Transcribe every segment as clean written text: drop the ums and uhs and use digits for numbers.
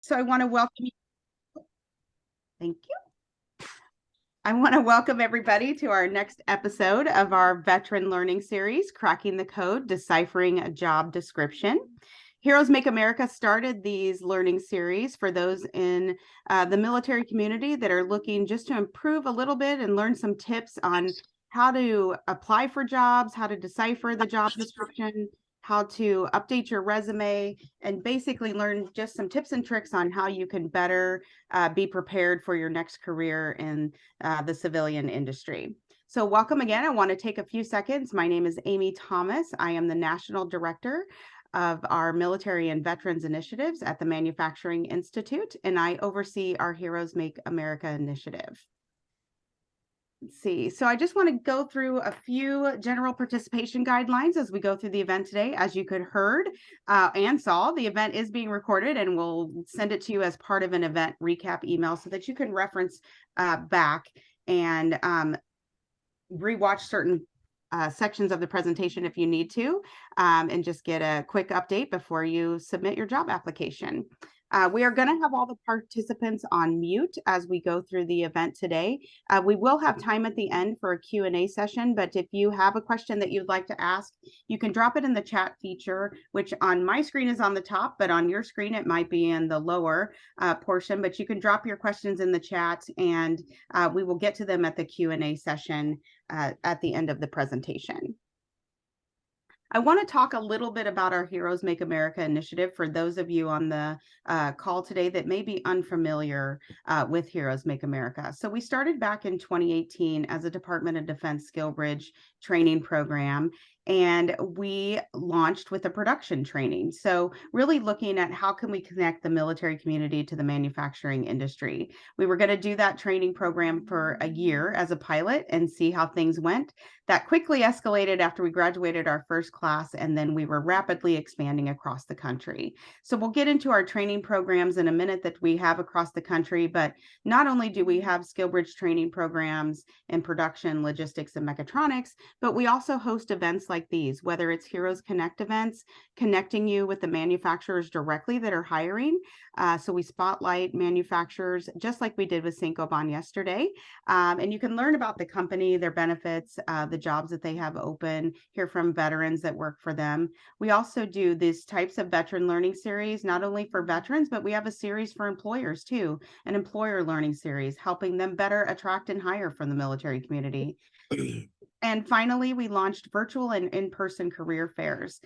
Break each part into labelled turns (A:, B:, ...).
A: So I want to welcome you. Thank you. I want to welcome everybody to our next episode of our veteran learning series, Cracking the Code, Deciphering a Job Description. Heroes Make America started these learning series for those in the military community that are looking just to improve a little bit and learn some tips on how to apply for jobs, how to decipher the job description, how to update your resume, and basically learn just some tips and tricks on how you can better be prepared for your next career in the civilian industry. So welcome again. I want to take a few seconds. My name is Amy Thomas. I am the National Director of our Military and Veterans Initiatives at the Manufacturing Institute, and I oversee our Heroes Make America initiative. Let's see. So I just want to go through a few general participation guidelines as we go through the event today. As you could heard and saw, the event is being recorded, and we'll send it to you as part of an event recap email so that you can reference back and rewatch certain sections of the presentation if you need to, and just get a quick update before you submit your job application. We are going to have all the participants on mute as we go through the event today. We will have time at the end for a Q&A session, but if you have a question that you'd like to ask, you can drop it in the chat feature, which on my screen is on the top, but on your screen it might be in the lower portion, but you can drop your questions in the chat, and we will get to them at the Q&A session at the end of the presentation. I want to talk a little bit about our Heroes Make America initiative for those of you on the call today that may be unfamiliar with Heroes Make America. So we started back in 2018 as a Department of Defense SkillBridge training program, and we launched with a production training. So really looking at how can we connect the military community to the manufacturing industry. We were going to do that training program for a year as a pilot and see how things went. That quickly escalated after we graduated our first class, and then we were rapidly expanding across the country. So we'll get into our training programs in a minute that we have across the country, but not only do we have SkillBridge training programs in production, logistics, and mechatronics, but we also host events like these, whether it's Heroes Connect events, connecting you with the manufacturers directly that are hiring. So we spotlight manufacturers just like we did with Saint-Gobain yesterday. And you can learn about the company, their benefits, the jobs that they have open, hear from veterans that work for them. We also do these types of veteran learning series, not only for veterans, but we have a series for employers too, an employer learning series, helping them better attract and hire from the military community. And finally, we launched virtual and in-person career fairs.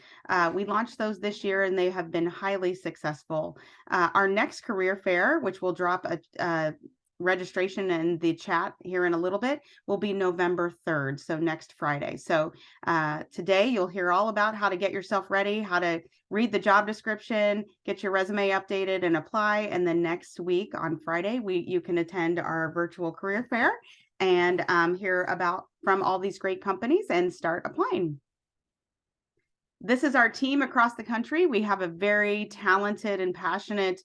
A: We launched those this year, and they have been highly successful. Our next career fair, which will drop a registration in the chat here in a little bit, will be November 3rd, so next Friday. So today you'll hear all about how to get yourself ready, how to read the job description, get your resume updated and apply. And then next week on Friday, you can attend our virtual career fair and hear about from all these great companies and start applying. This is our team across the country. We have a very talented and passionate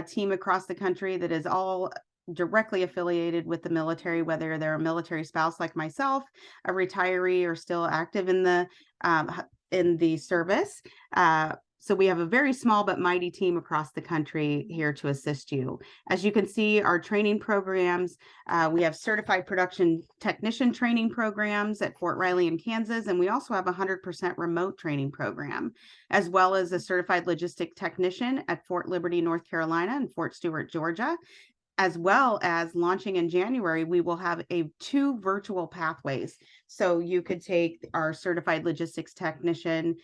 A: team across the country that is all directly affiliated with the military, whether they're a military spouse like myself, a retiree, or still active in the service. So we have a very small but mighty team across the country here to assist you. As you can see, our training programs, we have certified production technician training programs at Fort Riley in Kansas, and we also have a 100% remote training program, as well as a certified logistic technician at Fort Liberty, North Carolina, and Fort Stewart, Georgia. As well as launching in January, we will have 2 virtual pathways. So you could take our certified logistics technician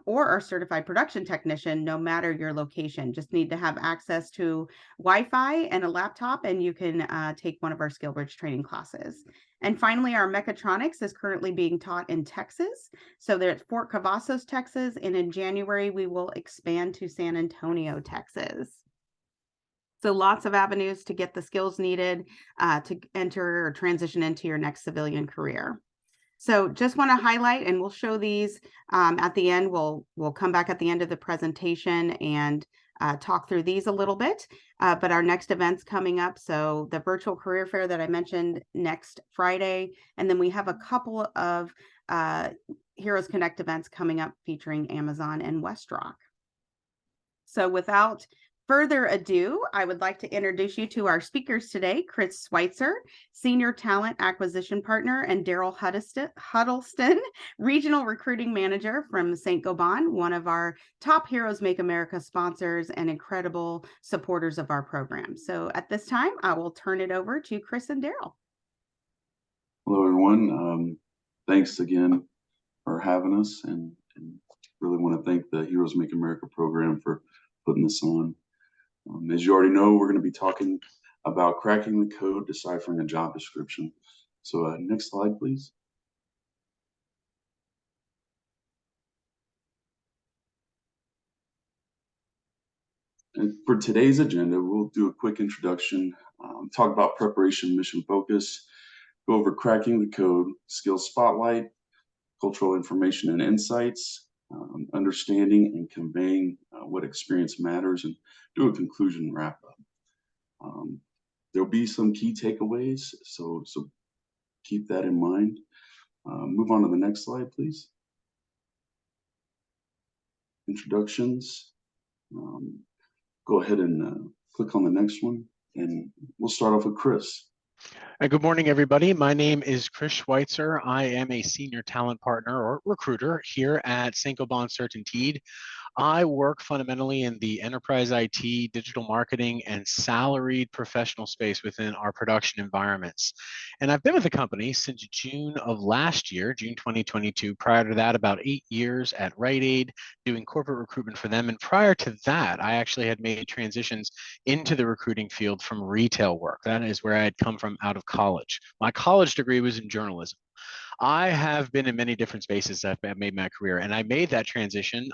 A: or our certified production technician, no matter your location. Just need to have access to Wi-Fi and a laptop, and you can take one of our SkillBridge training classes. And finally, our mechatronics is currently being taught in Texas. So they're at Fort Cavazos, Texas, and in January, we will expand to San Antonio, Texas. So lots of avenues to get the skills needed to enter or transition into your next civilian career. So just want to highlight, and we'll show these at the end. We'll come back at the end of the presentation and talk through these a little bit. But our next event's coming up. So the virtual career fair that I mentioned next Friday, and then we have a couple of Heroes Connect events coming up featuring Amazon and WestRock. So without further ado, I would like to introduce you to our speakers today, Chris Schweitzer, Senior Talent Acquisition Partner, and Daryl Huddleston, Regional Recruiting Manager from St. Gobain, one of our top Heroes Make America sponsors and incredible supporters of our program. So at this time, I will turn it over to Chris and Daryl.
B: Hello, everyone. Thanks again for having us, and really want to thank the Heroes Make America program for putting this on. As you already know, we're going to be talking about cracking the code, deciphering a job description. So next slide, please. And for today's agenda, we'll do a quick introduction, talk about preparation, mission focus, go over cracking the code, skills spotlight, cultural information and insights, understanding and conveying what experience matters, and do a conclusion wrap up. There'll be some key takeaways, so keep that in mind. Move on to the next slide, please. Introductions. Go ahead and click on the next one, and we'll start off with Chris.
C: Good morning, everybody. My name is Chris Schweitzer. I am a senior talent partner or recruiter here at St. Gobain Certainteed. I work fundamentally in the enterprise IT, digital marketing, and salaried professional space within our production environments. And I've been with the company since June of last year, June 2022. Prior to that, about 8 years at Rite Aid, doing corporate recruitment for them. And prior to that, I actually had made transitions into the recruiting field from retail work. That is where I had come from out of college. My college degree was in journalism. I have been in many different spaces that I've made my career, and I made that transition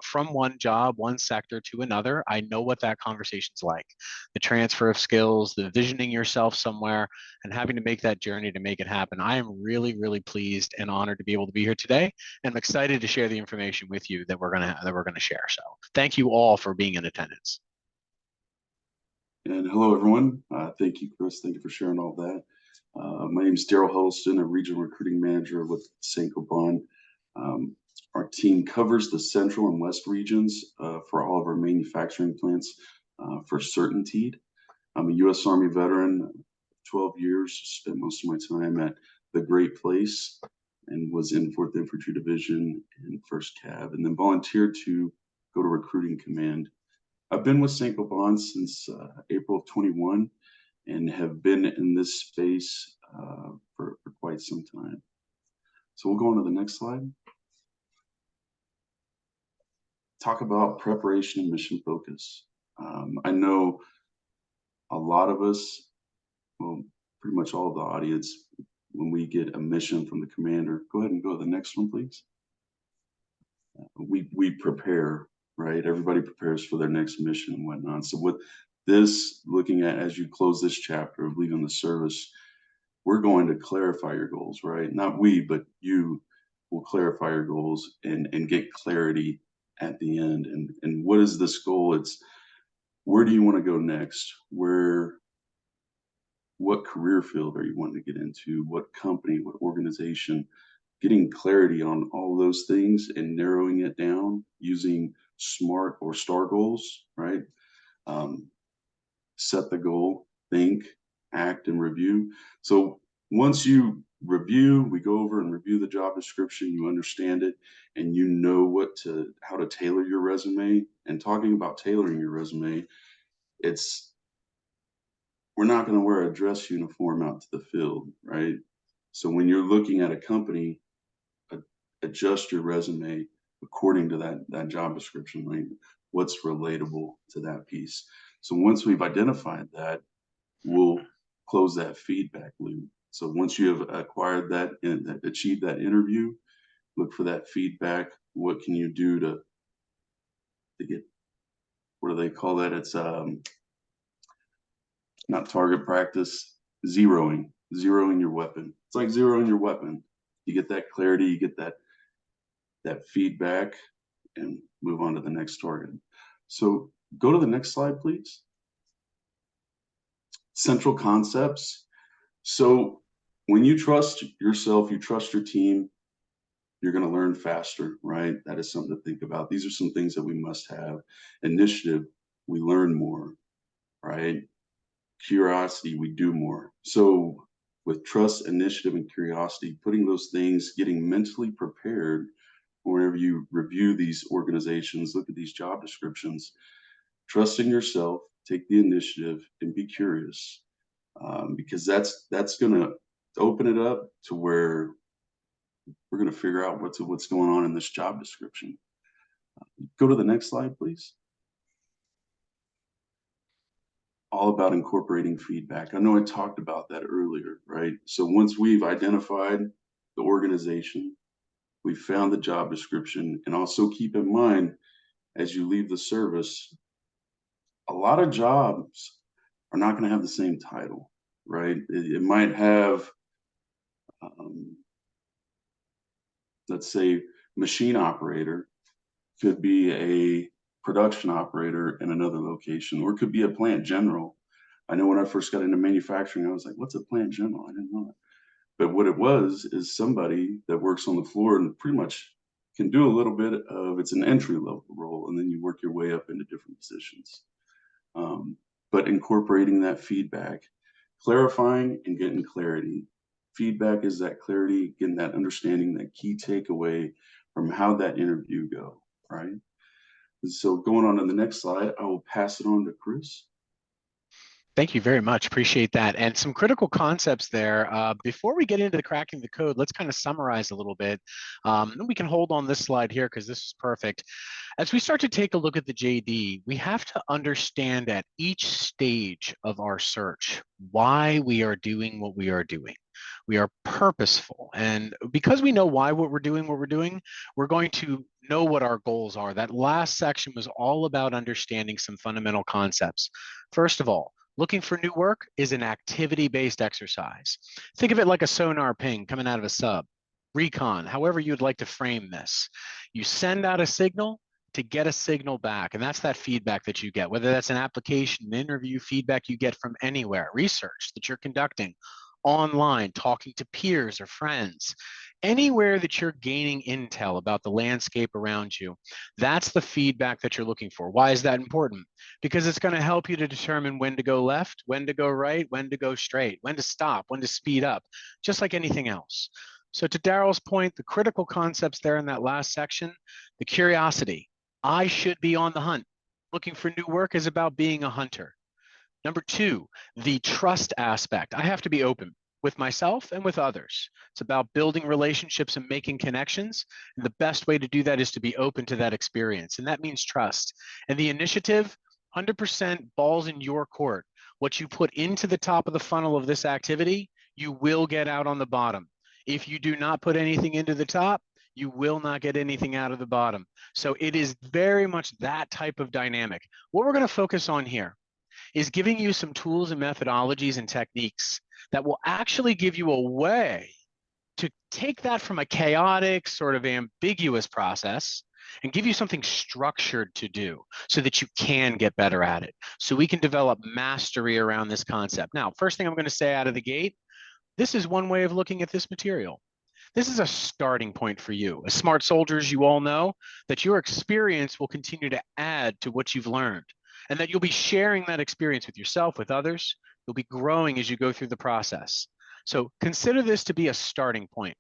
C: from one job, one sector to another. I know what that conversation's like. The transfer of skills, the visioning yourself somewhere, and having to make that journey to make it happen. I am really, really pleased and honored to be able to be here today, and I'm excited to share the information with you that we're gonna share. So thank you all for being in attendance.
B: And hello, everyone. Thank you, Chris. Thank you for sharing all that. My name is Daryl Huddleston, a regional recruiting manager with St. Gobain. Our team covers the central and west regions for all of our manufacturing plants for Certainteed. I'm a U.S. Army veteran, 12 years, spent most of my time at the Great Place and was in 4th Infantry Division and 1st Cav, and then volunteered to go to Recruiting Command. I've been with St. Gobain since April of 21 and have been in this space for quite some time. So we'll go on to the next slide. Talk about preparation and mission focus. I know a lot of us, well, pretty much all of the audience, when we get a mission from the commander, go ahead and go to the next one, please. We prepare, right? Everybody prepares for their next mission and whatnot. So with this, looking at as you close this chapter of leaving the service, we're going to clarify your goals, right? Not we, but you will clarify your goals and get clarity at the end. And what is this goal? It's where do you want to go next? What career field are you wanting to get into? What company, what organization? Getting clarity on all those things and narrowing it down using SMART or STAR goals, right? Set the goal, think, act, and review. So once you review, we go over and review the job description, you understand it, and you know how to tailor your resume. And talking about tailoring your resume, we're not going to wear a dress uniform out to the field, right? So when you're looking at a company, adjust your resume according to that job description, right? What's relatable to that piece. So once we've identified that, we'll close that feedback loop. So once you have acquired that and achieved that interview, look for that feedback. What can you do to get, what do they call that? It's not target practice, zeroing your weapon. It's like zeroing your weapon. You get that clarity, you get that feedback, and move on to the next target. So go to the next slide, please. Central concepts. So when you trust yourself, you trust your team, you're going to learn faster, right? That is something to think about. These are some things that we must have. Initiative. we learn more, right? Curiosity, we do more. So with trust, initiative, and curiosity, putting those things, getting mentally prepared whenever you review these organizations, look at these job descriptions, trust in yourself, take the initiative, and be curious, because that's going to open it up to where we're going to figure out what's going on in this job description. Go to the next slide, please. All about incorporating feedback. I know I talked about that earlier, right? So once we've identified the organization, we found the job description, and also keep in mind as you leave the service, a lot of jobs are not going to have the same title, right? It might have, um, let's say, machine operator could be a production operator in another location, or it could be a plant general. I know when I first got into manufacturing, I was like, what's a plant general? I didn't know that. But what it was is somebody that works on the floor and pretty much can do a little bit of, it's an entry level role, and then you work your way up into different positions. But incorporating that feedback, clarifying and getting clarity. Feedback is that clarity, getting that understanding, that key takeaway from how that interview go, right? And so going on to the next slide, I will pass it on to Chris.
C: Thank you very much. Appreciate that. And some critical concepts there. Before we get into cracking the code, let's kind of summarize a little bit. And we can hold on this slide here because this is perfect. As we start to take a look at the JD, we have to understand at each stage of our search why we are doing what we are doing. We are purposeful. And because we know why what we're doing, we're going to know what our goals are. That last section was all about understanding some fundamental concepts. First of all, looking for new work is an activity-based exercise. Think of it like a sonar ping coming out of a sub, recon, however you'd like to frame this. You send out a signal to get a signal back, and that's that feedback that you get, whether that's an application, an interview, feedback you get from anywhere, research that you're conducting, online, talking to peers or friends, anywhere that you're gaining intel about the landscape around you. That's the feedback that you're looking for. Why is that important? Because it's going to help you to determine when to go left, when to go right, when to go straight, when to stop, when to speed up, just like anything else. So to Daryl's point, the critical concepts there in that last section, the curiosity. I should be on the hunt. Looking for new work is about being a hunter. Number two, the trust aspect. I have to be open with myself and with others. It's about building relationships and making connections. And the best way to do that is to be open to that experience. And that means trust. And the initiative, 100% balls in your court. What you put into the top of the funnel of this activity, you will get out on the bottom. If you do not put anything into the top, you will not get anything out of the bottom. So it is very much that type of dynamic. What we're going to focus on here is giving you some tools and methodologies and techniques that will actually give you a way to take that from a chaotic, sort of ambiguous process and give you something structured to do so that you can get better at it. So we can develop mastery around this concept. Now, first thing I'm going to say out of the gate, this is one way of looking at this material. This is a starting point for you. As smart soldiers, you all know that your experience will continue to add to what you've learned, and that you'll be sharing that experience with yourself, with others. You'll be growing as you go through the process. So consider this to be a starting point,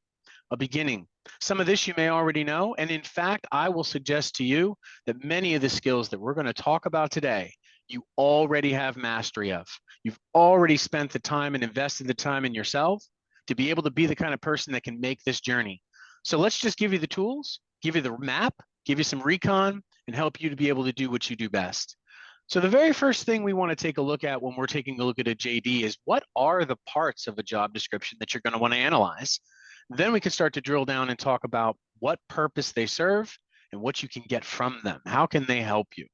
C: a beginning. Some of this you may already know, and in fact, I will suggest to you that many of the skills that we're going to talk about today, you already have mastery of. You've already spent the time and invested the time in yourself to be able to be the kind of person that can make this journey. So let's just give you the tools, give you the map, give you some recon, and help you to be able to do what you do best. So the very first thing we want to take a look at when we're taking a look at a JD is what are the parts of a job description that you're going to want to analyze? Then we can start to drill down and talk about what purpose they serve and what you can get from them. How can they help you?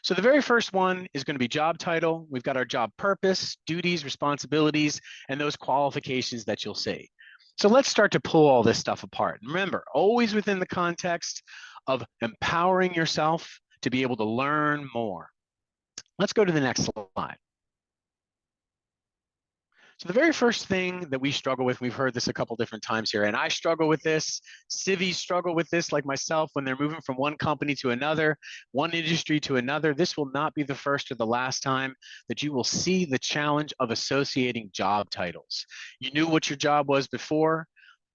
C: So the very first one is going to be job title. We've got our job purpose, duties, responsibilities, and those qualifications that you'll see. So let's start to pull all this stuff apart. Remember, always within the context of empowering yourself to be able to learn more. Let's go to the next slide. So the very first thing that we struggle with, we've heard this a couple different times here, and I struggle with this, civvies struggle with this like myself when they're moving from one company to another, one industry to another. This will not be the first or the last time that you will see the challenge of associating job titles. You knew what your job was before,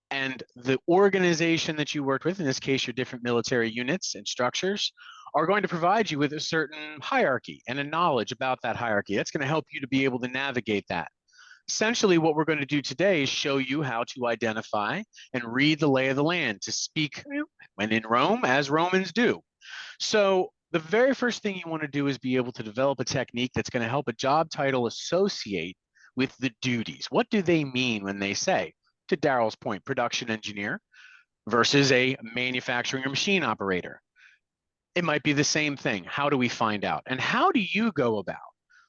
C: and the organization that you worked with, in this case, your different military units and structures, are going to provide you with a certain hierarchy and a knowledge about that hierarchy. That's going to help you to be able to navigate that. Essentially, what we're going to do today is show you how to identify and read the lay of the land, to speak when in Rome, as Romans do. So the very first thing you want to do is be able to develop a technique that's going to help a job title associate with the duties. What do they mean when they say, to Daryl's point, production engineer versus a manufacturing or machine operator? It might be the same thing. How do we find out? And how do you go about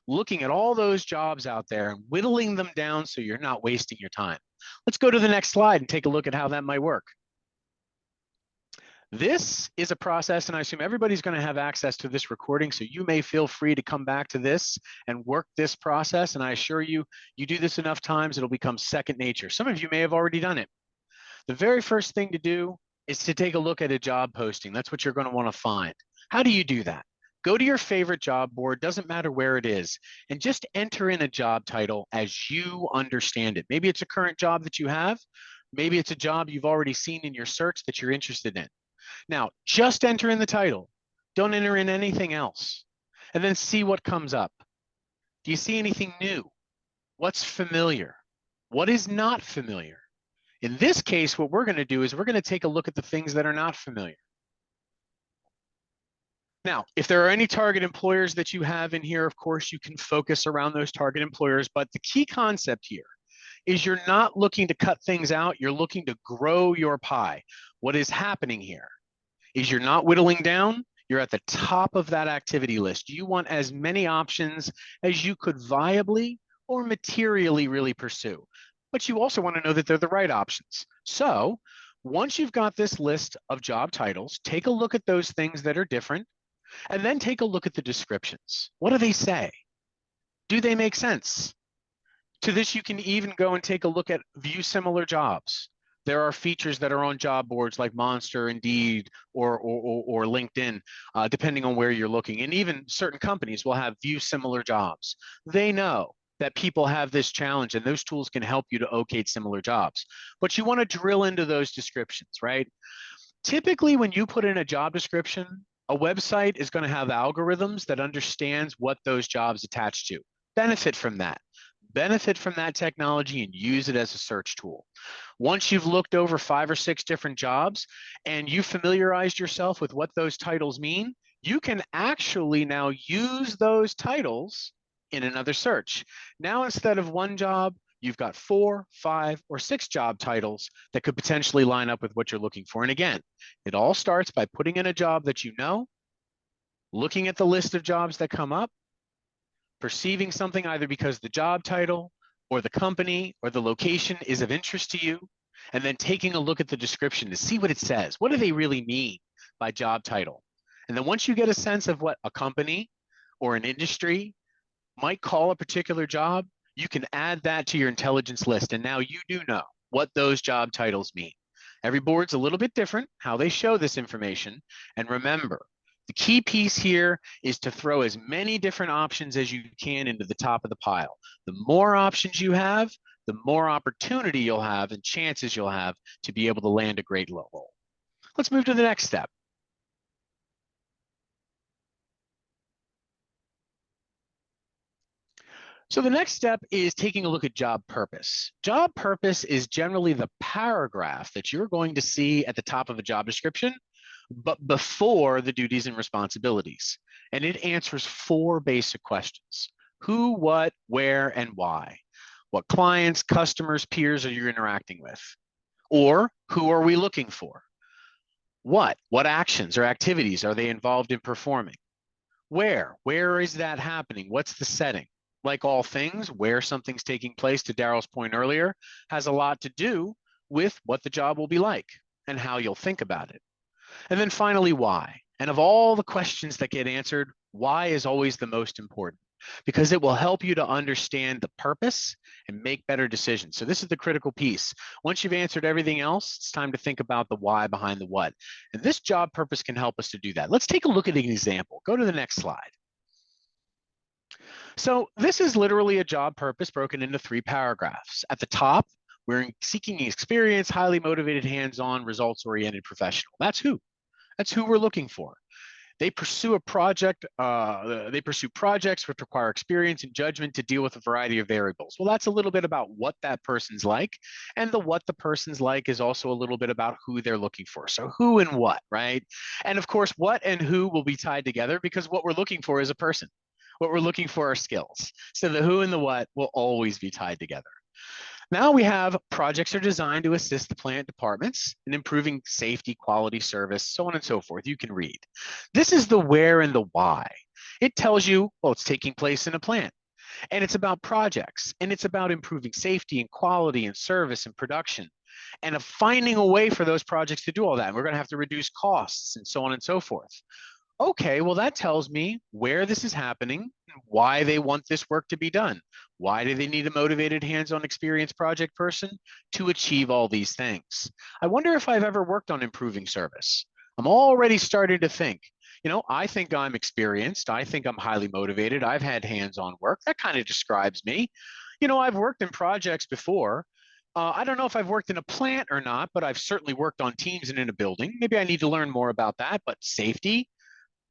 C: looking at all those jobs out there and whittling them down so you're not wasting your time? Let's go to the next slide and take a look at how that might work. This is a process, and I assume everybody's going to have access to this recording, so you may feel free to come back to this and work this process. And I assure you, you do this enough times, it'll become second nature. Some of you may have already done it. The very first thing to do is to take a look at a job posting. That's what you're going to want to find. How do you do that? Go to your favorite job board, doesn't matter where it is, and just enter in a job title as you understand it. Maybe it's a current job that you have. Maybe it's a job you've already seen in your search that you're interested in. Now, just enter in the title. Don't enter in anything else. And then see what comes up. Do you see anything new? What's familiar? What is not familiar? In this case, what we're going to do is we're going to take a look at the things that are not familiar. Now, if there are any target employers that you have in here, of course, you can focus around those target employers. But the key concept here is you're not looking to cut things out. You're looking to grow your pie. What is happening here is you're not whittling down. You're at the top of that activity list. You want as many options as you could viably or materially really pursue. But you also want to know that they're the right options. So once you've got this list of job titles, take a look at those things that are different. And then take a look at the descriptions. What do they say? Do they make sense? To this, you can even go and take a look at view similar jobs. There are features that are on job boards like Monster, Indeed, or LinkedIn, depending on where you're looking. And even certain companies will have view similar jobs. They know that people have this challenge, and those tools can help you to locate similar jobs. But you want to drill into those descriptions, right? Typically, when you put in a job description, a website is going to have algorithms that understands what those jobs attach to. Benefit from that. Benefit from that technology and use it as a search tool. Once you've looked over 5 or 6 different jobs and you familiarized yourself with what those titles mean, you can actually now use those titles in another search. Now, instead of one job, you've got 4, 5, or 6 job titles that could potentially line up with what you're looking for. And again, it all starts by putting in a job that you know, looking at the list of jobs that come up, perceiving something either because the job title or the company or the location is of interest to you, and then taking a look at the description to see what it says. What do they really mean by job title? And then once you get a sense of what a company or an industry might call a particular job, you can add that to your intelligence list. And now you do know what those job titles mean. Every board's a little bit different, how they show this information. And remember, the key piece here is to throw as many different options as you can into the top of the pile. The more options you have, the more opportunity you'll have and chances you'll have to be able to land a great role. Let's move to the next step. So the next step is taking a look at job purpose. Job purpose is generally the paragraph that you're going to see at the top of a job description, but before the duties and responsibilities. And it answers 4 basic questions: who, what, where, and why. What clients, customers, peers are you interacting with? Or who are we looking for? What actions or activities are they involved in performing? Where is that happening? What's the setting? Like all things, where something's taking place, to Daryl's point earlier, has a lot to do with what the job will be like and how you'll think about it. And then finally, why? And of all the questions that get answered, why is always the most important. because it will help you to understand the purpose and make better decisions. So this is the critical piece. Once you've answered everything else, it's time to think about the why behind the what. And this job purpose can help us to do that. Let's take a look at an example. Go to the next slide. So this is literally a job purpose broken into 3 paragraphs. At the top, we're seeking experience, highly motivated, hands-on, results-oriented professional. That's who we're looking for. They pursue projects which require experience and judgment to deal with a variety of variables. Well, that's a little bit about what that person's like, and what the person's like is also a little bit about who they're looking for. So who and what, right? And of course, what and who will be tied together because what we're looking for is a person. What we're looking for are skills. So the who and the what will always be tied together. Now we have projects are designed to assist the plant departments in improving safety, quality, service, so on and so forth. You can read. This is the where and the why. It tells you, well, it's taking place in a plant. And it's about projects. And it's about improving safety and quality and service and production. And of finding a way for those projects to do all that. And we're going to have to reduce costs and so on and so forth. Okay, well, that tells me where this is happening, why they want this work to be done. Why do they need a motivated, hands-on experienced project person to achieve all these things? I wonder if I've ever worked on improving service. I'm already starting to think, I think I'm experienced. I think I'm highly motivated. I've had hands-on work. That kind of describes me. I've worked in projects before. I don't know if I've worked in a plant or not, but I've certainly worked on teams and in a building. Maybe I need to learn more about that, but safety,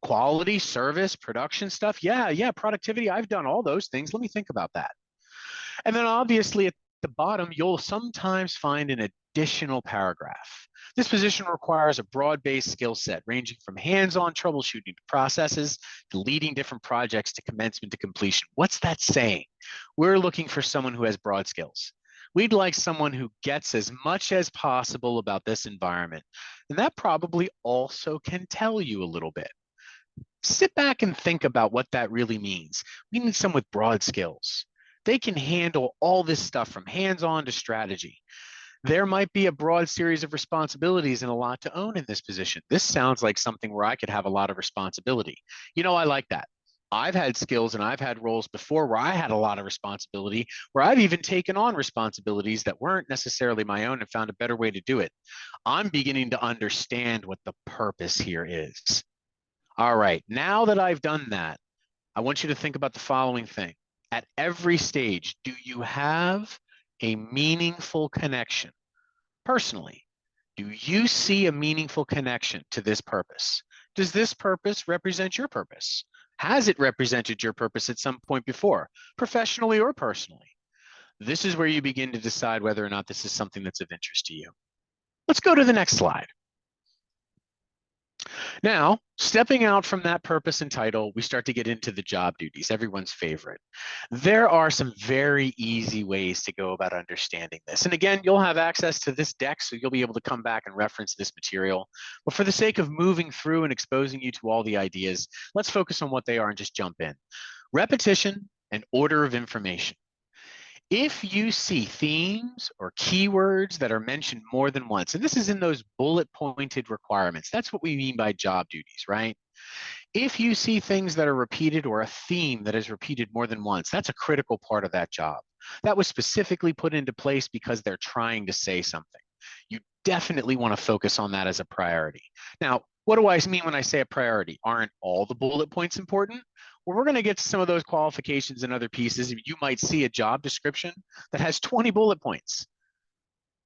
C: quality, service, production stuff. Yeah, productivity. I've done all those things. Let me think about that. And then obviously at the bottom, you'll sometimes find an additional paragraph. This position requires a broad-based skill set ranging from hands-on troubleshooting processes to leading different projects to commencement to completion. What's that saying? We're looking for someone who has broad skills. We'd like someone who gets as much as possible about this environment. And that probably also can tell you a little bit. Sit back and think about what that really means. We need someone with broad skills. They can handle all this stuff from hands-on to strategy. There might be a broad series of responsibilities and a lot to own in this position. This sounds like something where I could have a lot of responsibility. I like that. I've had skills and I've had roles before where I had a lot of responsibility, where I've even taken on responsibilities that weren't necessarily my own and found a better way to do it. I'm beginning to understand what the purpose here is. All right, now that I've done that, I want you to think about the following thing. At every stage, do you have a meaningful connection? Personally, do you see a meaningful connection to this purpose? Does this purpose represent your purpose? Has it represented your purpose at some point before, professionally or personally? This is where you begin to decide whether or not this is something that's of interest to you. Let's go to the next slide. Now, stepping out from that purpose and title, we start to get into the job duties, everyone's favorite. There are some very easy ways to go about understanding this. And again, you'll have access to this deck, so you'll be able to come back and reference this material. But for the sake of moving through and exposing you to all the ideas, let's focus on what they are and just jump in. Repetition and order of information. If you see themes or keywords that are mentioned more than once, and this is in those bullet pointed requirements, that's what we mean by job duties, right? If you see things that are repeated or a theme that is repeated more than once, that's a critical part of that job. That was specifically put into place because they're trying to say something. You definitely want to focus on that as a priority. Now, what do I mean when I say a priority? Aren't all the bullet points important? Well, we're going to get to some of those qualifications and other pieces. You might see a job description that has 20 bullet points.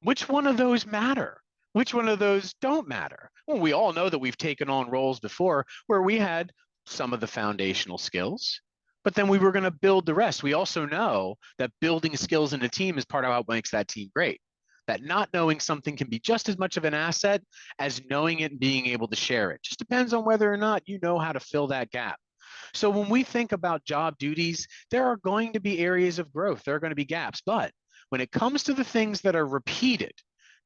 C: Which one of those matter? Which one of those don't matter? Well, we all know that we've taken on roles before where we had some of the foundational skills, but then we were going to build the rest. We also know that building skills in a team is part of what makes that team great. That not knowing something can be just as much of an asset as knowing it and being able to share it. Just depends on whether or not you know how to fill that gap. So when we think about job duties, there are going to be areas of growth. There are going to be gaps. But when it comes to the things that are repeated,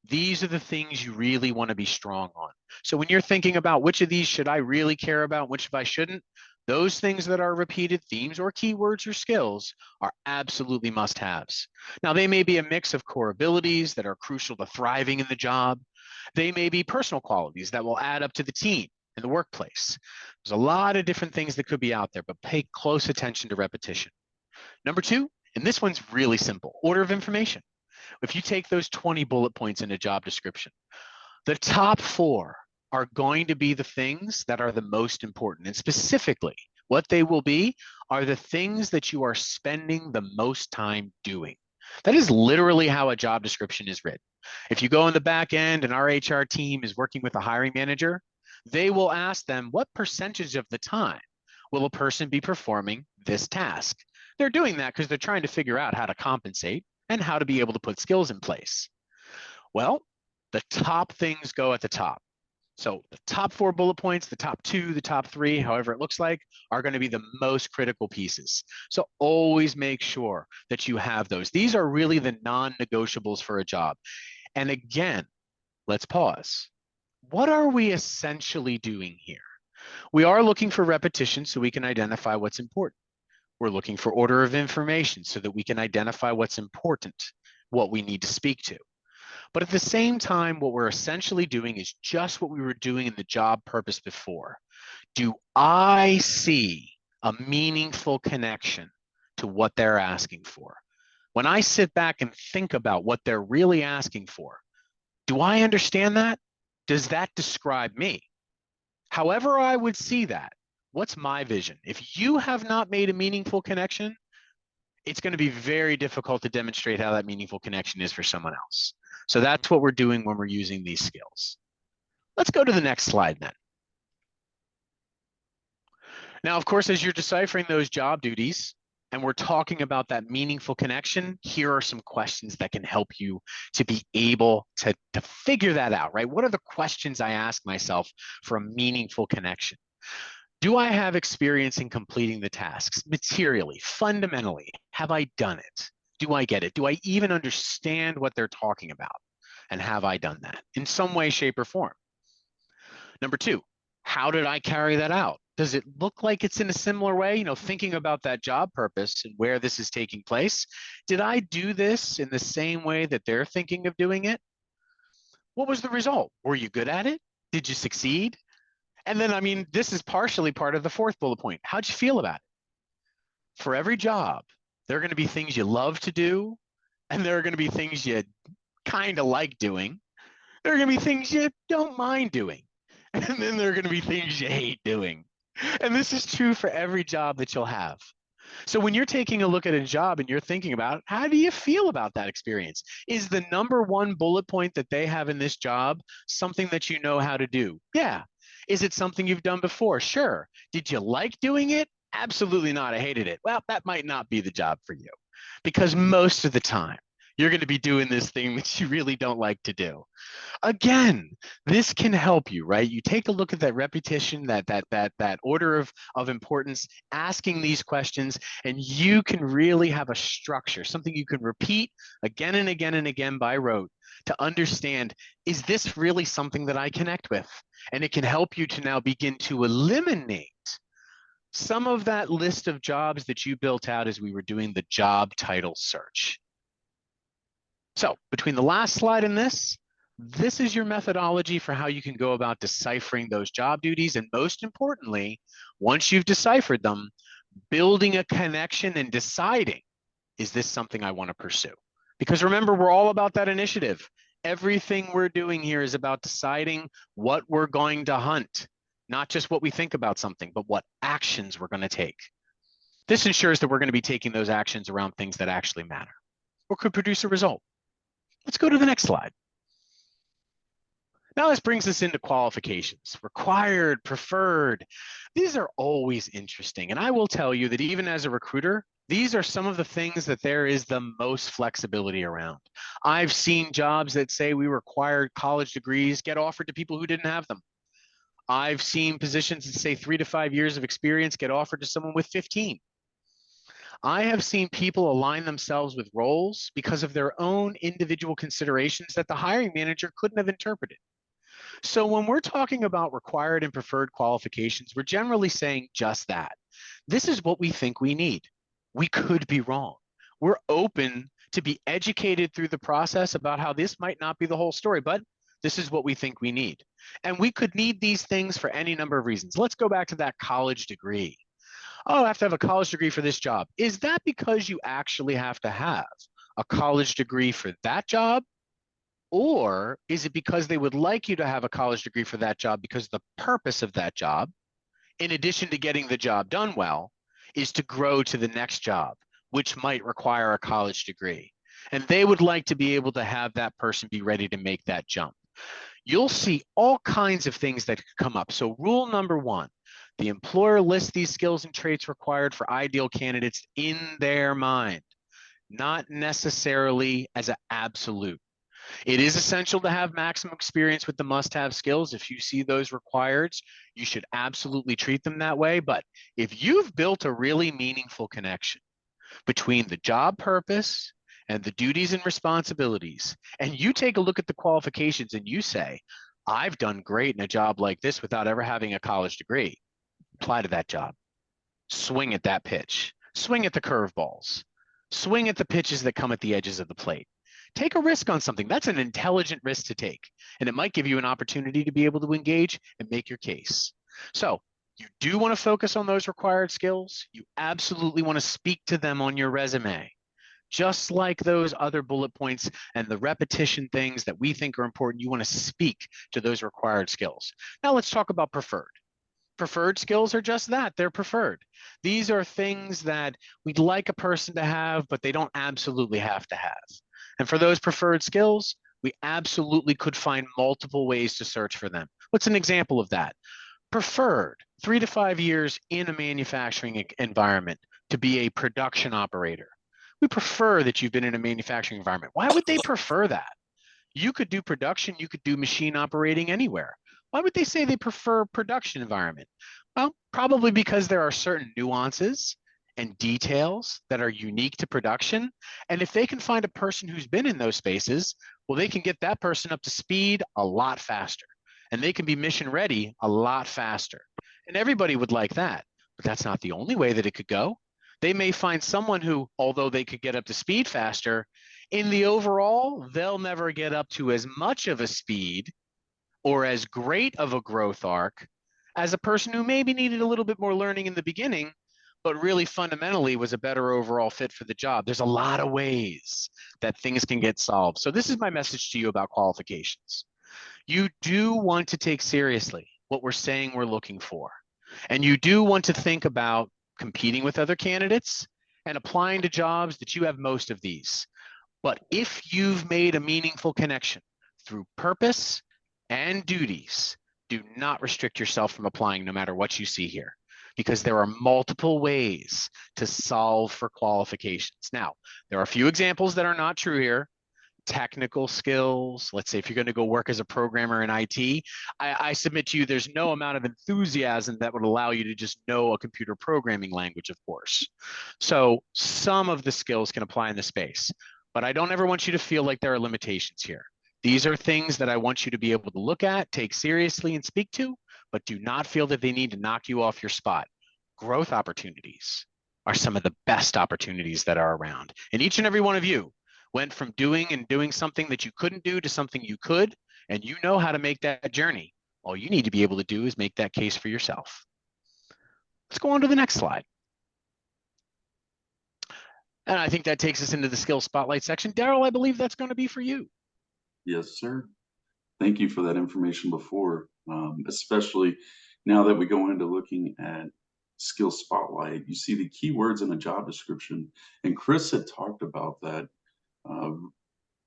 C: these are the things you really want to be strong on. So when you're thinking about which of these should I really care about, which of I shouldn't, those things that are repeated, themes or keywords or skills, are absolutely must-haves. Now, they may be a mix of core abilities that are crucial to thriving in the job. They may be personal qualities that will add up to the team. in the workplace. There's a lot of different things that could be out there, but pay close attention to repetition. Number two, and this one's really simple, order of information. If you take those 20 bullet points in a job description, the top 4 are going to be the things that are the most important. And specifically, what they will be are the things that you are spending the most time doing. That is literally how a job description is written. If you go in the back end and our HR team is working with a hiring manager, they will ask them, what percentage of the time will a person be performing this task? They're doing that because they're trying to figure out how to compensate and how to be able to put skills in place. Well, the top things go at the top. So the top 4 bullet points, the top 2, the top 3, however it looks like, are going to be the most critical pieces. So always make sure that you have those. These are really the non-negotiables for a job. And again, let's pause. What are we essentially doing here? We are looking for repetition so we can identify what's important. We're looking for order of information so that we can identify what's important, what we need to speak to. But at the same time, what we're essentially doing is just what we were doing in the job purpose before. Do I see a meaningful connection to what they're asking for? When I sit back and think about what they're really asking for, do I understand that? Does that describe me? However I would see that, what's my vision? If you have not made a meaningful connection, it's going to be very difficult to demonstrate how that meaningful connection is for someone else. So that's what we're doing when we're using these skills. Let's go to the next slide then. Now, of course, as you're deciphering those job duties and we're talking about that meaningful connection, here are some questions that can help you to be able to figure that out, right? What are the questions I ask myself for a meaningful connection? Do I have experience in completing the tasks materially, fundamentally? Have I done it? Do I get it? Do I even understand what they're talking about? And have I done that in some way, shape, or form? Number 2, how did I carry that out? Does it look like it's in a similar way? You know, thinking about that job purpose and where this is taking place. Did I do this in the same way that they're thinking of doing it? What was the result? Were you good at it? Did you succeed? And then, I mean, this is partially part of the 4th bullet point. How'd you feel about it? For every job, there are going to be things you love to do, and there are going to be things you kind of like doing. There are going to be things you don't mind doing. And then there are going to be things you hate doing. And this is true for every job that you'll have. So when you're taking a look at a job and you're thinking about how do you feel about that experience? Is the number 1 bullet point that they have in this job something that you know how to do? Yeah. Is it something you've done before? Sure. Did you like doing it? Absolutely not. I hated it. Well, that might not be the job for you because most of the time you're going to be doing this thing that you really don't like to do. Again, this can help you, right? You take a look at that repetition, that order of importance, asking these questions, and you can really have a structure, something you can repeat again and again and again by rote to understand, is this really something that I connect with? And it can help you to now begin to eliminate some of that list of jobs that you built out as we were doing the job title search. So between the last slide and this is your methodology for how you can go about deciphering those job duties. And most importantly, once you've deciphered them, building a connection and deciding, is this something I want to pursue? Because remember, we're all about that initiative. Everything we're doing here is about deciding what we're going to hunt, not just what we think about something, but what actions we're going to take. This ensures that we're going to be taking those actions around things that actually matter or could produce a result. Let's go to the next slide. Now this brings us into qualifications, required, preferred. These are always interesting. And I will tell you that even as a recruiter, these are some of the things that there is the most flexibility around. I've seen jobs that say we required college degrees get offered to people who didn't have them. I've seen positions that say 3 to 5 years of experience get offered to someone with 15. I have seen people align themselves with roles because of their own individual considerations that the hiring manager couldn't have interpreted. So when we're talking about required and preferred qualifications, we're generally saying just that. This is what we think we need. We could be wrong. We're open to be educated through the process about how this might not be the whole story, but This is what we think we need. And we could need these things for any number of reasons. Let's go back to that college degree. Oh, I have to have a college degree for this job. Is that because you actually have to have a college degree for that job? Or is it because they would like you to have a college degree for that job because the purpose of that job, in addition to getting the job done well, is to grow to the next job, which might require a college degree. And they would like to be able to have that person be ready to make that jump. You'll see all kinds of things that could come up. So rule number one, the employer lists these skills and traits required for ideal candidates in their mind, not necessarily as an absolute. It is essential to have maximum experience with the must-have skills. If you see those required, you should absolutely treat them that way. But if you've built a really meaningful connection between the job purpose and the duties and responsibilities, and you take a look at the qualifications and you say, I've done great in a job like this without ever having a college degree, apply to that job. Swing at that pitch. Swing at the curveballs. Swing at the pitches that come at the edges of the plate. Take a risk on something. That's an intelligent risk to take. And it might give you an opportunity to be able to engage and make your case. So you do want to focus on those required skills. You absolutely want to speak to them on your resume. Just like those other bullet points and the repetition things that we think are important, you want to speak to those required skills. Now let's talk about preferred. Preferred skills are just that, they're preferred. These are things that we'd like a person to have, but they don't absolutely have to have. And for those preferred skills, we absolutely could find multiple ways to search for them. What's an example of that? Preferred 3 to 5 years in a manufacturing environment to be a production operator. We prefer that you've been in a manufacturing environment. Why would they prefer that? You could do production, you could do machine operating anywhere. Why would they say they prefer production environment? Well, probably because there are certain nuances and details that are unique to production. And if they can find a person who's been in those spaces, well, they can get that person up to speed a lot faster. And they can be mission ready a lot faster. And everybody would like that. But that's not the only way that it could go. They may find someone who, although they could get up to speed faster, in the overall, they'll never get up to as much of a speed or as great of a growth arc as a person who maybe needed a little bit more learning in the beginning, but really fundamentally was a better overall fit for the job. There's a lot of ways that things can get solved. So this is my message to you about qualifications. You do want to take seriously what we're saying we're looking for. And you do want to think about competing with other candidates and applying to jobs that you have most of these. But if you've made a meaningful connection through purpose and duties, do not restrict yourself from applying no matter what you see here, because there are multiple ways to solve for qualifications. Now, there are a few examples that are not true here. Technical skills. Let's say if you're going to go work as a programmer in IT, I submit to you there's no amount of enthusiasm that would allow you to just know a computer programming language, of course. So some of the skills can apply in the space, but I don't ever want you to feel like there are limitations here. These are things that I want you to be able to look at, take seriously, and speak to, but do not feel that they need to knock you off your spot. Growth opportunities are some of the best opportunities that are around. And each and every one of you went from doing something that you couldn't do to something you could, and you know how to make that journey. All you need to be able to do is make that case for yourself. Let's go on to the next slide. And I think that takes us into the skill spotlight section. Daryl, I believe that's going to be for you.
B: Yes, sir. Thank you for that information before, especially now that we go into looking at skill spotlight. You see the keywords in a job description, and Chris had talked about that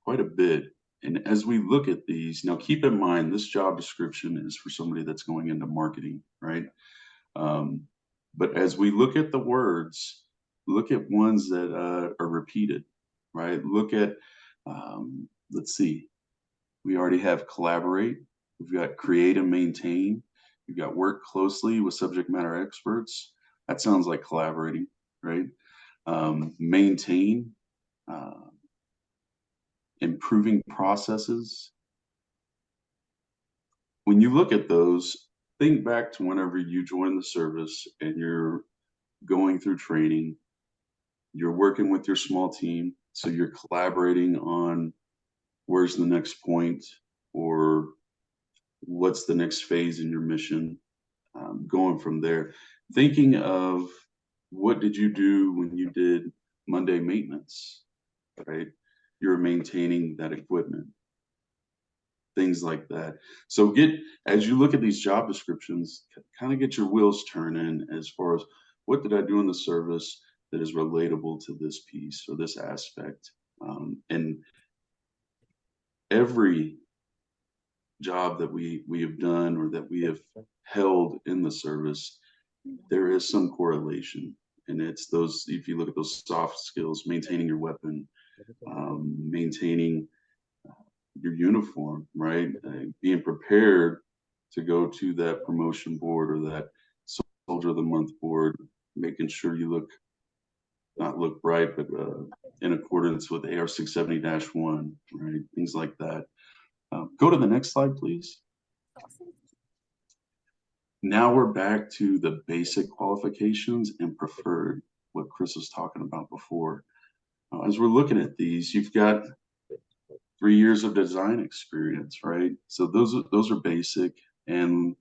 B: quite a bit. And as we look at these, now keep in mind this job description is for somebody that's going into marketing, right? But as we look at the words, look at ones that are repeated, right? Look at, let's see, we already have collaborate, we've got create and maintain, you've got work closely with subject matter experts. That sounds like collaborating, right? Maintain, improving processes. When you look at those, think back to whenever you join the service and you're going through training, you're working with your small team, so you're collaborating on where's the next point, or what's the next phase in your mission, going from there. Thinking of what did you do when you did Monday maintenance, right? You're maintaining that equipment, things like that. So as you look at these job descriptions, kind of get your wheels turning as far as what did I do in the service that is relatable to this piece or this aspect. And every job that we have done or that we have held in the service, there is some correlation. And it's those, if you look at those soft skills, maintaining your weapon, maintaining your uniform, right? Being prepared to go to that promotion board or that soldier of the month board, making sure you not look right, but in accordance with AR 670-1, right? Things like that. Go to the next slide, please. Now we're back to the basic qualifications and preferred, what Chris was talking about before. As we're looking at these, you've got 3 years of design experience, right? So those are basic, and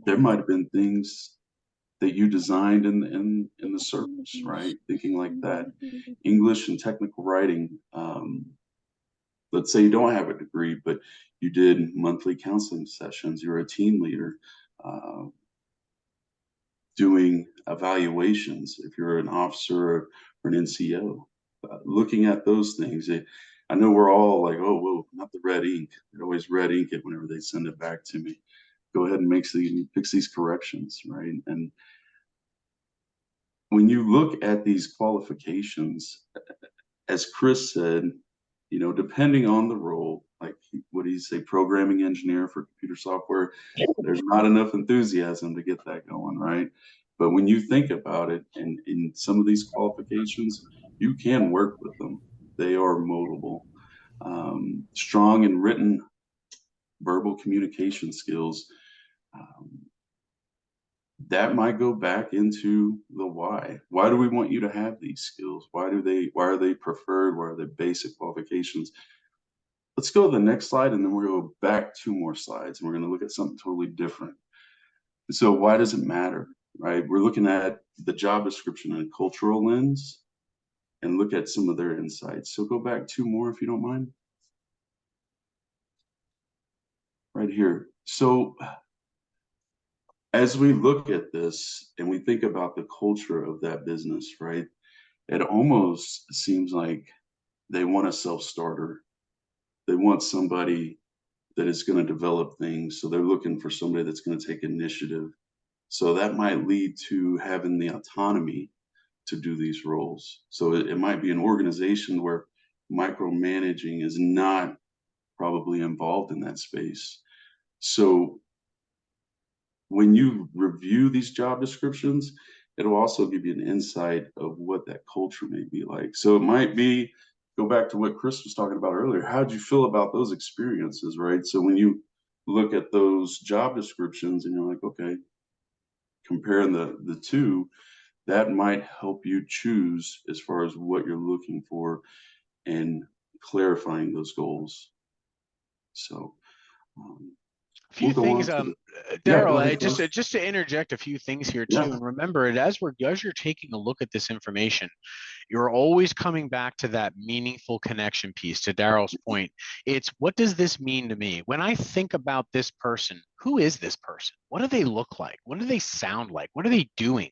B: there might have been things that you designed in the service, right? Thinking like that. English and technical writing. Let's say you don't have a degree, but you did monthly counseling sessions. You're a team leader, doing evaluations. If you're an officer or an NCO, looking at those things. I know we're all like, oh, whoa, not the red ink. They always red ink it whenever they send it back to me. Go ahead and fix these corrections, right? And when you look at these qualifications, as Chris said, depending on the role, like what do you say, programming engineer for computer software, there's not enough enthusiasm to get that going, right? But when you think about it, and in some of these qualifications, you can work with them. They are moldable. Strong in written verbal communication skills. That might go back into the why. Why do we want you to have these skills? Why are they preferred? Why are they basic qualifications? Let's go to the next slide, and then we're going to go back 2 more slides, and we're going to look at something totally different. So why does it matter, right? We're looking at the job description in a cultural lens and look at some of their insights. So go back 2 more if you don't mind. Right here. So as we look at this and we think about the culture of that business, right, it almost seems like they want a self-starter. They want somebody that is going to develop things. So they're looking for somebody that's going to take initiative. So that might lead to having the autonomy to do these roles. So it might be an organization where micromanaging is not probably involved in that space. So when you review these job descriptions, it'll also give you an insight of what that culture may be like. So it might be, go back to what Chris was talking about earlier. How'd you feel about those experiences, right? So when you look at those job descriptions and you're like, okay, comparing the two, that might help you choose as far as what you're looking for and clarifying those goals. So
C: A few
B: we'll go on
C: things,
B: to yeah, go
C: Daryl,
B: ahead,
C: just to interject a few things here too,
B: yeah.
C: and remember it as you're taking a look at this information, you're always coming back to that meaningful connection piece. To Daryl's point, it's what does this mean to me when I think about this person? Who is this person? What do they look like? What do they sound like? What are they doing?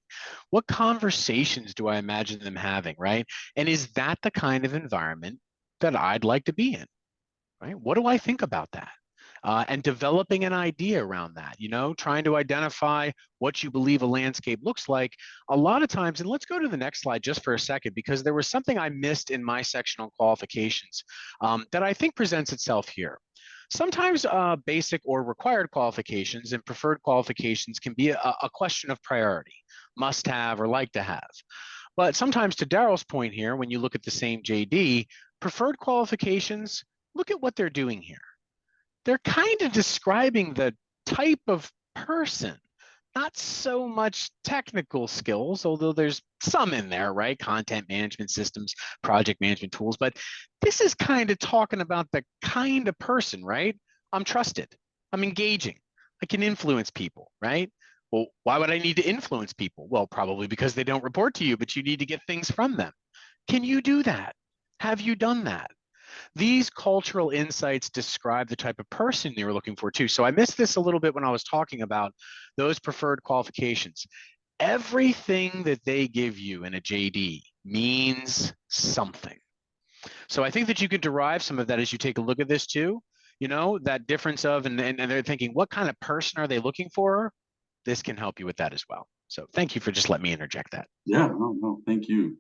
C: What conversations do I imagine them having? Right? And is that the kind of environment that I'd like to be in? Right? What do I think about that? And developing an idea around that, trying to identify what you believe a landscape looks like. A lot of times, and let's go to the next slide just for a second, because there was something I missed in my section on qualifications that I think presents itself here. Sometimes basic or required qualifications and preferred qualifications can be a question of priority, must have or like to have. But sometimes, to Daryl's point here, when you look at the same JD, preferred qualifications, look at what they're doing here. They're kind of describing the type of person not so much technical skills, although there's some in there, right? Content management systems, project management tools. But this is kind of talking about the kind of person, right? I'm trusted, I'm engaging, I can influence people, right? Well, why would I need to influence people? Well, probably because they don't report to you, but you need to get things from them. Can you do that? Have you done that? These cultural insights describe the type of person they were looking for too. So I missed this a little bit when I was talking about those preferred qualifications. Everything that they give you in a JD means something. So I think that you could derive some of that as you take a look at this too. You know, that difference of, and they're thinking, what kind of person are they looking for? This can help you with that as well. So thank you for just letting me interject that.
B: Yeah, no, thank you.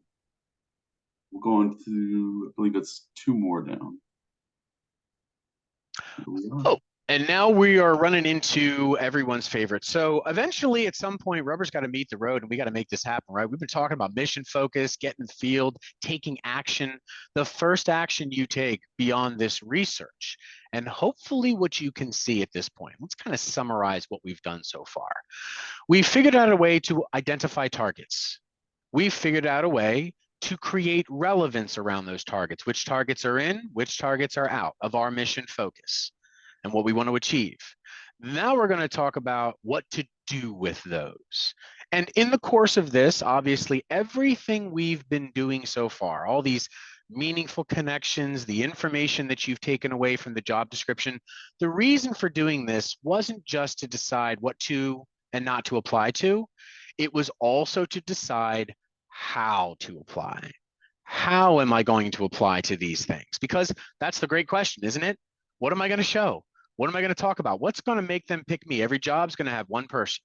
B: We'll go on to, I believe it's two more down. Here we are.
C: Oh, and now we are running into everyone's favorite. So eventually, at some point, rubber's got to meet the road and we got to make this happen, right? We've been talking about mission focus, getting in the field, taking action. The first action you take beyond this research, and hopefully what you can see at this point. Let's kind of summarize what we've done so far. We've figured out a way to identify targets. We've figured out a way to create relevance around those targets, which targets are in, which targets are out of our mission focus and what we want to achieve. Now we're going to talk about what to do with those. And in the course of this, obviously, everything we've been doing so far, all these meaningful connections, the information that you've taken away from the job description, the reason for doing this wasn't just to decide what to and not to apply to. It was also to decide how to apply. How am I going to apply to these things? Because that's the great question, isn't it? What am I going to show? What am I going to talk about? What's going to make them pick me? Every job's going to have one person.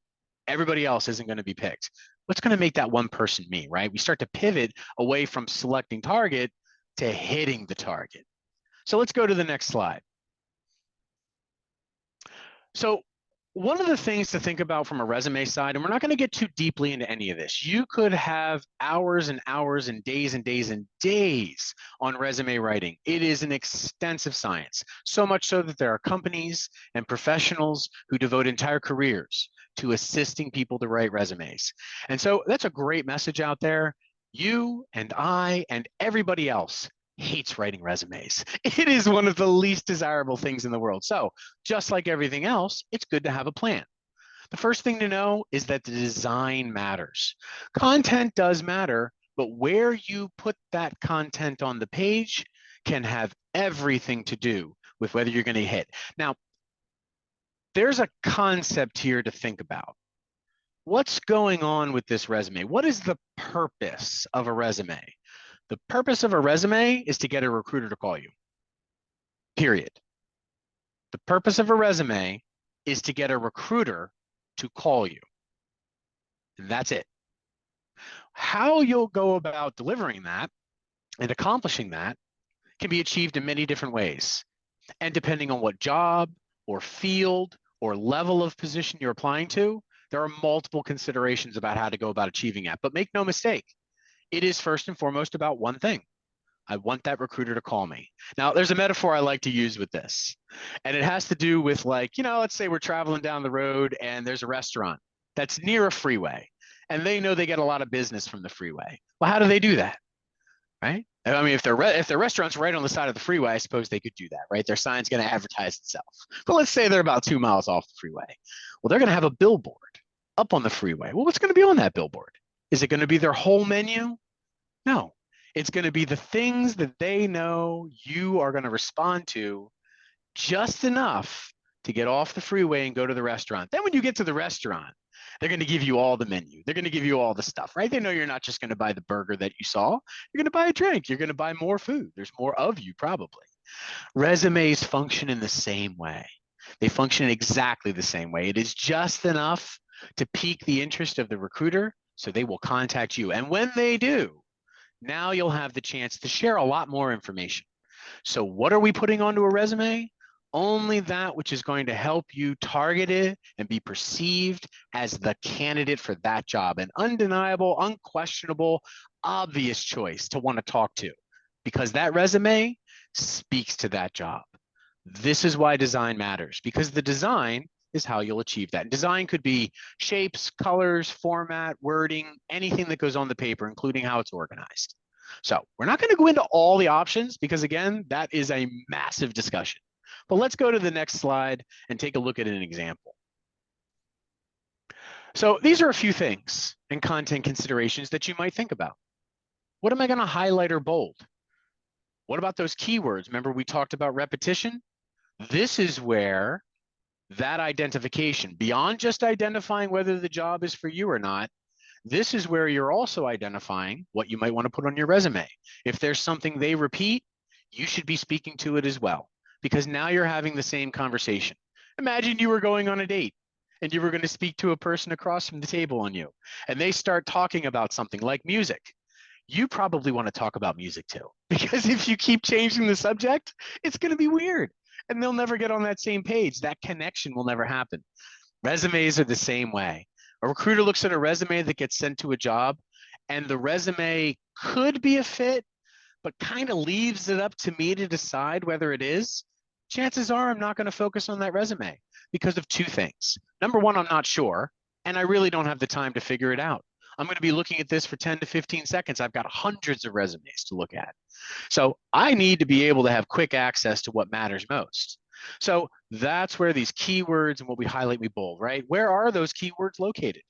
C: Everybody else isn't going to be picked. What's going to make that one person me, right? We start to pivot away from selecting target to hitting the target. So let's go to the next slide. So one of the things to think about from a resume side, and we're not going to get too deeply into any of this, you could have hours and hours and days and days and days on resume writing. It is an extensive science, so much so that there are companies and professionals who devote entire careers to assisting people to write resumes. And so that's a great message out there. You and I and everybody else hates writing resumes. It is one of the least desirable things in the world. So just like everything else, it's good to have a plan. The first thing to know is that the design matters. Content does matter, but where you put that content on the page can have everything to do with whether you're going to hit. Now, there's a concept here to think about. What's going on with this resume? What is the purpose of a resume? The purpose of a resume is to get a recruiter to call you, period. The purpose of a resume is to get a recruiter to call you. And that's it. How you'll go about delivering that and accomplishing that can be achieved in many different ways. And depending on what job or field or level of position you're applying to, there are multiple considerations about how to go about achieving that. But make no mistake, it is first and foremost about one thing. I want that recruiter to call me. Now, there's a metaphor I like to use with this, and it has to do with, like, you know, let's say we're traveling down the road and there's a restaurant that's near a freeway, and they know they get a lot of business from the freeway. Well, how do they do that, right? I mean, if their restaurant's right on the side of the freeway, I suppose they could do that, right? Their sign's going to advertise itself. But let's say they're about 2 miles off the freeway. Well, they're going to have a billboard up on the freeway. Well, what's going to be on that billboard? Is it going to be their whole menu? No, it's going to be the things that they know you are going to respond to just enough to get off the freeway and go to the restaurant. Then when you get to the restaurant, they're going to give you all the menu. They're going to give you all the stuff, right? They know you're not just going to buy the burger that you saw. You're going to buy a drink. You're going to buy more food. There's more of you probably. Resumes function in the same way. They function exactly the same way. It is just enough to pique the interest of the recruiter, so they will contact you. And when they do, now you'll have the chance to share a lot more information. So what are we putting onto a resume? Only that which is going to help you target it and be perceived as the candidate for that job, an undeniable, unquestionable, obvious choice to want to talk to, because that resume speaks to that job. This is why design matters, because the design is how you'll achieve that. And design could be shapes, colors, format, wording, anything that goes on the paper, including how it's organized. So we're not going to go into all the options because, again, that is a massive discussion. But let's go to the next slide and take a look at an example. So these are a few things and content considerations that you might think about. What am I going to highlight or bold? What about those keywords? Remember, we talked about repetition? This is where that identification, beyond just identifying whether the job is for you or not, this is where you're also identifying what you might want to put on your resume. If there's something they repeat, you should be speaking to it as well, because now you're having the same conversation. Imagine you were going on a date and you were going to speak to a person across from the table on you, and they start talking about something like music. You probably want to talk about music too, because if you keep changing the subject, it's going to be weird and they'll never get on that same page. That connection will never happen. Resumes are the same way. A recruiter looks at a resume that gets sent to a job, and the resume could be a fit, but kind of leaves it up to me to decide whether it is. Chances are I'm not going to focus on that resume because of two things. Number one, I'm not sure, and I really don't have the time to figure it out. I'm going to be looking at this for 10 to 15 seconds. I've got hundreds of resumes to look at. So I need to be able to have quick access to what matters most. So that's where these keywords and what we highlight, we bold, right? Where are those keywords located?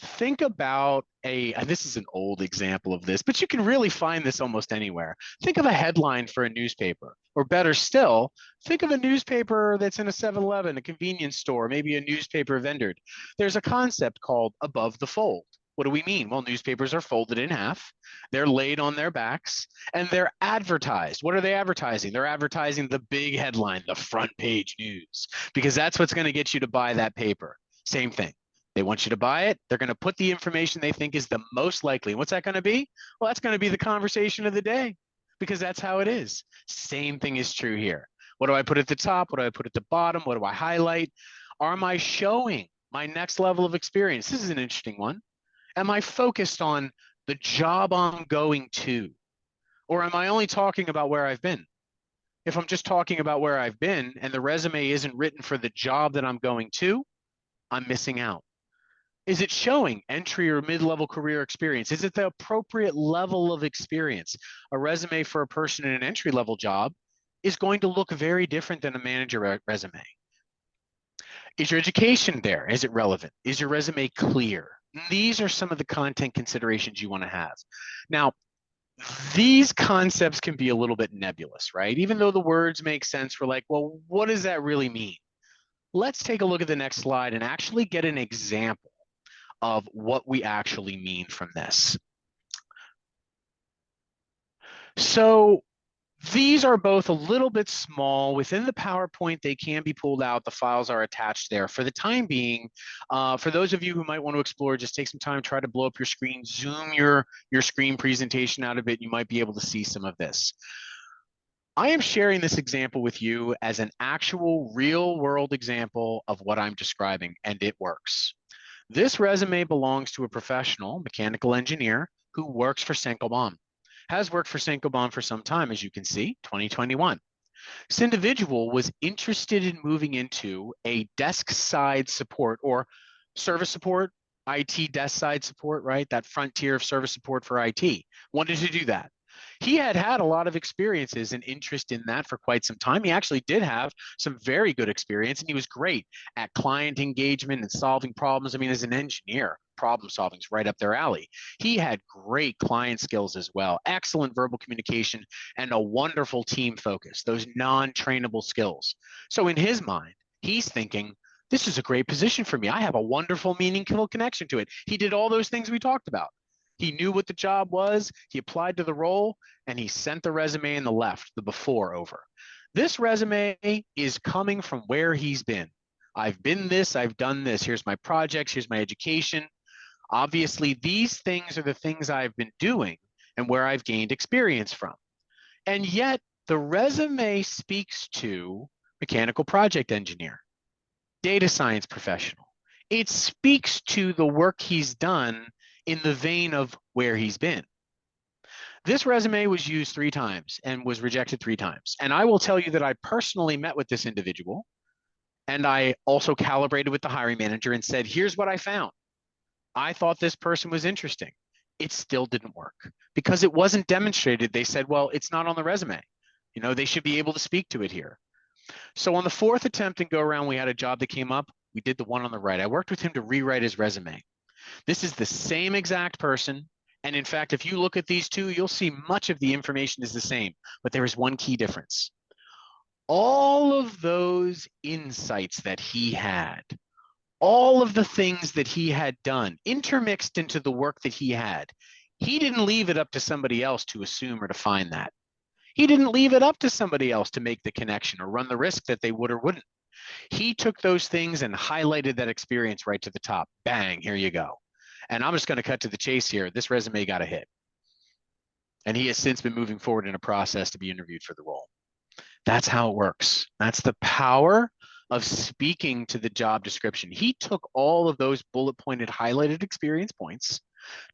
C: Think about and this is an old example of this, but you can really find this almost anywhere. Think of a headline for a newspaper, or better still, think of a newspaper that's in a 7-Eleven, a convenience store, maybe a newspaper vendor. There's a concept called above the fold. What do we mean? Well, newspapers are folded in half, they're laid on their backs, and they're advertised. What are they advertising? They're advertising the big headline, the front page news, because that's what's going to get you to buy that paper. Same thing. They want you to buy it. They're going to put the information they think is the most likely. What's that going to be? Well, that's going to be the conversation of the day, because that's how it is. Same thing is true here. What do I put at the top? What do I put at the bottom? What do I highlight? Am I showing my next level of experience? This is an interesting one. Am I focused on the job I'm going to? Or am I only talking about where I've been? If I'm just talking about where I've been and the resume isn't written for the job that I'm going to, I'm missing out. Is it showing entry or mid-level career experience? Is it the appropriate level of experience? A resume for a person in an entry-level job is going to look very different than a manager resume. Is your education there? Is it relevant? Is your resume clear? These are some of the content considerations you want to have. Now, these concepts can be a little bit nebulous, right? Even though the words make sense, we're like, well, what does that really mean? Let's take a look at the next slide and actually get an example of what we actually mean from this. So these are both a little bit small. Within the PowerPoint, they can be pulled out. The files are attached there. For the time being, for those of you who might want to explore, just take some time, try to blow up your screen, zoom your screen presentation out a bit. You might be able to see some of this. I am sharing this example with you as an actual real world example of what I'm describing, and it works. This resume belongs to a professional mechanical engineer who works for Saint-Gobain. Has worked for Saint-Gobain for some time, as you can see, 2021. This individual was interested in moving into a desk side support or service support, IT desk side support, right? That frontier of service support for IT. Wanted to do that. He had had a lot of experiences and interest in that for quite some time. He actually did have some very good experience, and he was great at client engagement and solving problems. I mean, as an engineer, problem solving is right up their alley. He had great client skills as well, excellent verbal communication, and a wonderful team focus, those non-trainable skills. So in his mind, he's thinking, this is a great position for me. I have a wonderful, meaningful connection to it. He did all those things we talked about. He knew what the job was, he applied to the role, and he sent the resume in the left, the before over. This resume is coming from where he's been. I've been this, I've done this. Here's my projects, here's my education. Obviously, these things are the things I've been doing and where I've gained experience from. And yet, the resume speaks to mechanical project engineer, data science professional. It speaks to the work he's done in the vein of where he's been. This resume was used 3 times and was rejected 3 times. And I will tell you that I personally met with this individual, And I also calibrated with the hiring manager and said, here's what I found. I thought this person was interesting. It still didn't work because it wasn't demonstrated. They said, well, it's not on the resume. You know, they should be able to speak to it here. So on the fourth attempt and go around, we had a job that came up. We did the one on the right. I worked with him to rewrite his resume. This is the same exact person. And in fact, if you look at these two, you'll see much of the information is the same, but there is one key difference. All of those insights that he had, all of the things that he had done intermixed into the work that he didn't leave it up to somebody else to assume or to find that. He didn't leave it up to somebody else to make the connection or run the risk that they would or wouldn't. He took those things and highlighted that experience right to the top. Bang, here you go. And I'm just going to cut to the chase here. This resume got a hit. And he has since been moving forward in a process to be interviewed for the role. That's how it works. That's the power of speaking to the job description. He took all of those bullet pointed highlighted experience points,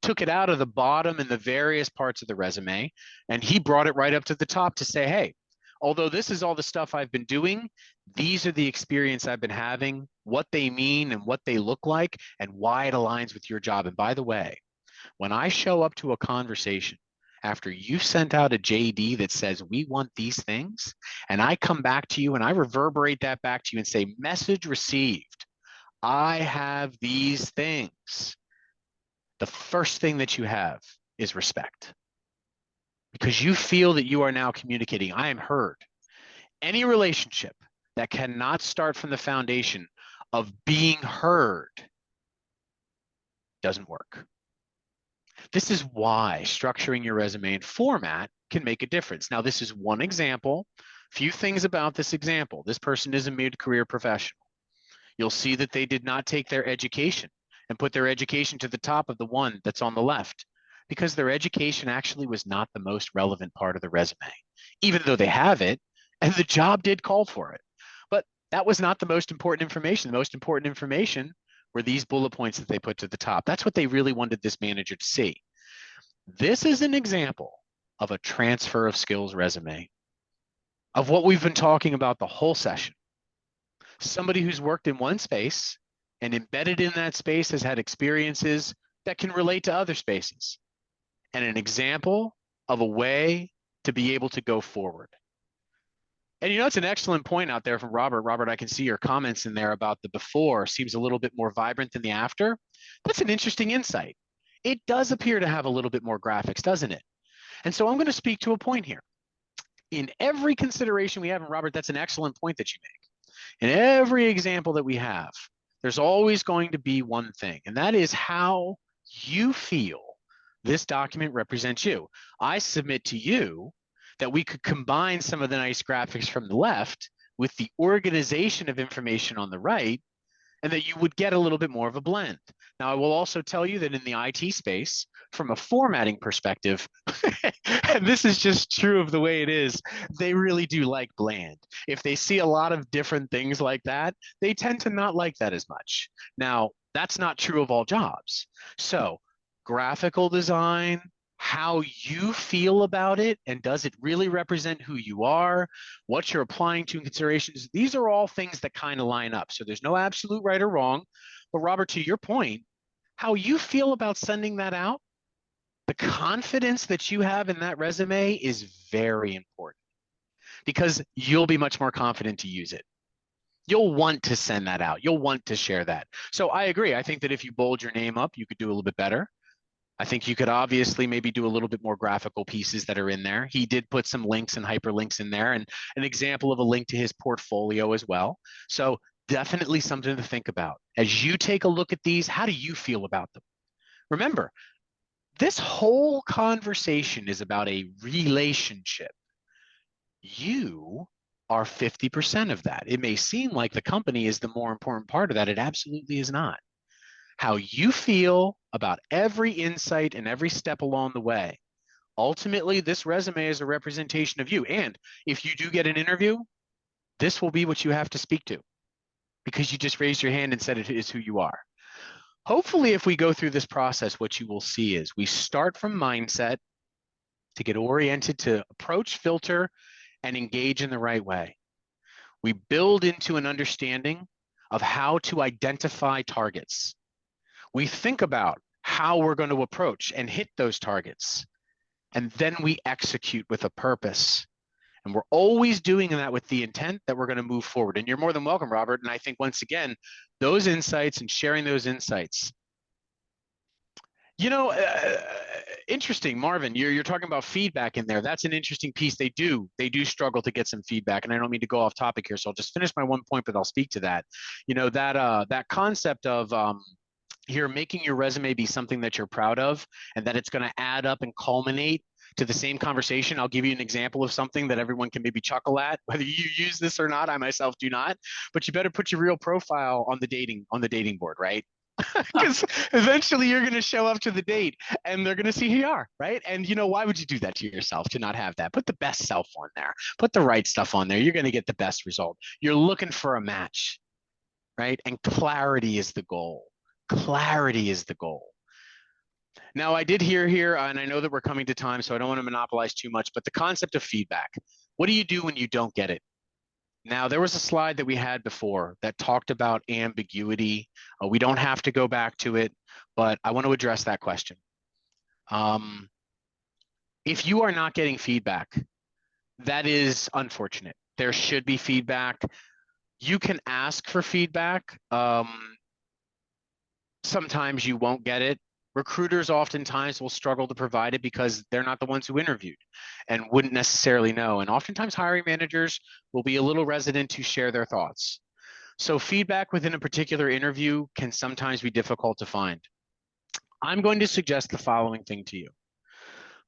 C: took it out of the bottom and the various parts of the resume, and he brought it right up to the top to say, hey, although this is all the stuff I've been doing, these are the experience I've been having, what they mean and what they look like, and why it aligns with your job. And by the way, when I show up to a conversation after you've sent out a JD that says we want these things, and I come back to you and I reverberate that back to you and say, message received, I have these things. The first thing that you have is respect, because you feel that you are now communicating, I am heard. Any relationship that cannot start from the foundation of being heard doesn't work. This is why structuring your resume and format can make a difference. Now, this is one example. Few things about this example. This person is a mid-career professional. You'll see that they did not take their education and put their education to the top of the one that's on the left, because their education actually was not the most relevant part of the resume, even though they have it and the job did call for it. But that was not the most important information. The most important information were these bullet points that they put to the top. That's what they really wanted this manager to see. This is an example of a transfer of skills resume, of what we've been talking about the whole session. Somebody who's worked in one space and embedded in that space has had experiences that can relate to other spaces, and an example of a way to be able to go forward. And you know, it's an excellent point out there from Robert. Robert, I can see your comments in there about the before seems a little bit more vibrant than the after. That's an interesting insight. It does appear to have a little bit more graphics, doesn't it? And so I'm going to speak to a point here. In every consideration we have, and Robert, that's an excellent point that you make. In every example that we have, there's always going to be one thing, and that is how you feel this document represents you. I submit to you that we could combine some of the nice graphics from the left with the organization of information on the right, and that you would get a little bit more of a blend. Now, I will also tell you that in the IT space, from a formatting perspective, and this is just true of the way it is, they really do like bland. If they see a lot of different things like that, they tend to not like that as much. Now, that's not true of all jobs. So graphical design, how you feel about it, and does it really represent who you are, what you're applying to in considerations, these are all things that kind of line up. So there's no absolute right or wrong. But Robert, to your point, how you feel about sending that out, the confidence that you have in that resume is very important, because you'll be much more confident to use it. You'll want to send that out. You'll want to share that. So I agree. I think that if you bold your name up, you could do a little bit better. I think you could obviously maybe do a little bit more graphical pieces that are in there. He did put some links and hyperlinks in there, and an example of a link to his portfolio as well. So definitely something to think about. As you take a look at these, how do you feel about them? Remember, this whole conversation is about a relationship. You are 50% of that. It may seem like the company is the more important part of that. It absolutely is not. How you feel about every insight and every step along the way. Ultimately, this resume is a representation of you. And if you do get an interview, this will be what you have to speak to, because you just raised your hand and said it is who you are. Hopefully, if we go through this process, what you will see is we start from mindset to get oriented to approach, filter, and engage in the right way. We build into an understanding of how to identify targets. We think about how we're going to approach and hit those targets. And then we execute with a purpose. And we're always doing that with the intent that we're going to move forward. And you're more than welcome, Robert. And I think once again, those insights and sharing those insights. You know, interesting, Marvin. You're talking about feedback in there. That's an interesting piece. They do struggle to get some feedback, and I don't mean to go off topic here, so I'll just finish my one point, but I'll speak to that. You know, that concept of here making your resume be something that you're proud of, and that it's going to add up and culminate to the same conversation. I'll give you an example of something that everyone can maybe chuckle at, whether you use this or not. I myself do not, but you better put your real profile on the dating board, right? Because eventually you're going to show up to the date and they're going to see who you are, right? And you know, why would you do that to yourself to not have that? Put the best self on there, put the right stuff on there. You're going to get the best result. You're looking for a match, right? And clarity is the goal. Clarity is the goal. Now, I did hear here, and I know that we're coming to time, so I don't want to monopolize too much, but the concept of feedback. What do you do when you don't get it? Now, there was a slide that we had before that talked about ambiguity. We don't have to go back to it, but I want to address that question. If you are not getting feedback, that is unfortunate. There should be feedback. You can ask for feedback. Sometimes you won't get it. Recruiters oftentimes will struggle to provide it because they're not the ones who interviewed and wouldn't necessarily know. And oftentimes hiring managers will be a little reticent to share their thoughts. So feedback within a particular interview can sometimes be difficult to find. I'm going to suggest the following thing to you.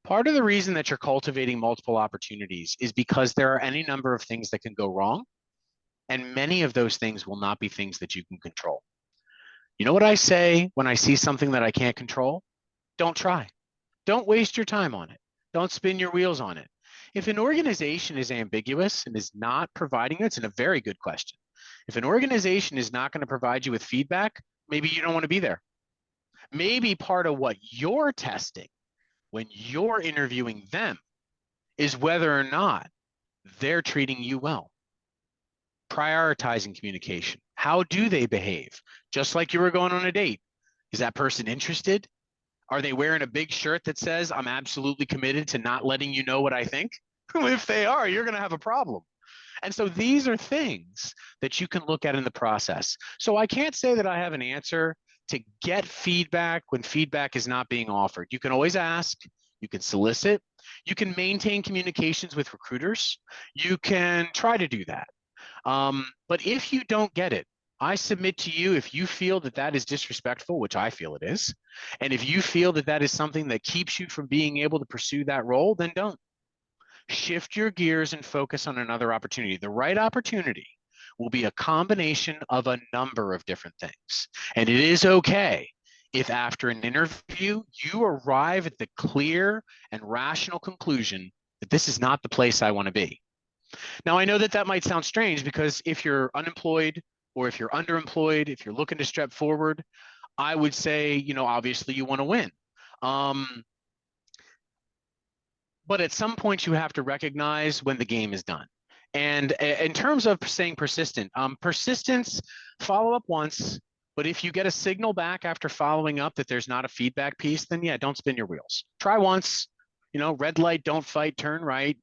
C: Part of the reason that you're cultivating multiple opportunities is because there are any number of things that can go wrong, and many of those things will not be things that you can control. You know what I say when I see something that I can't control? Don't try. Don't waste your time on it. Don't spin your wheels on it. If an organization is ambiguous and is not providing, it's a very good question. If an organization is not going to provide you with feedback, maybe you don't want to be there. Maybe part of what you're testing when you're interviewing them is whether or not they're treating you well. Prioritizing communication. How do they behave? Just like you were going on a date. Is that person interested? Are they wearing a big shirt that says, I'm absolutely committed to not letting you know what I think? If they are, you're going to have a problem. And so these are things that you can look at in the process. So I can't say that I have an answer to get feedback when feedback is not being offered. You can always ask, you can solicit, you can maintain communications with recruiters. You can try to do that. But if you don't get it, I submit to you, if you feel that that is disrespectful, which I feel it is, and if you feel that that is something that keeps you from being able to pursue that role, then don't. Shift your gears and focus on another opportunity. The right opportunity will be a combination of a number of different things. And it is okay if after an interview, you arrive at the clear and rational conclusion that this is not the place I want to be. Now, I know that that might sound strange because if you're unemployed or if you're underemployed, if you're looking to step forward, I would say, you know, obviously you want to win. But at some point you have to recognize when the game is done. And in terms of staying persistent, persistence, follow up once, but if you get a signal back after following up that there's not a feedback piece, then yeah, don't spin your wheels. Try once, you know, red light, don't fight, turn right,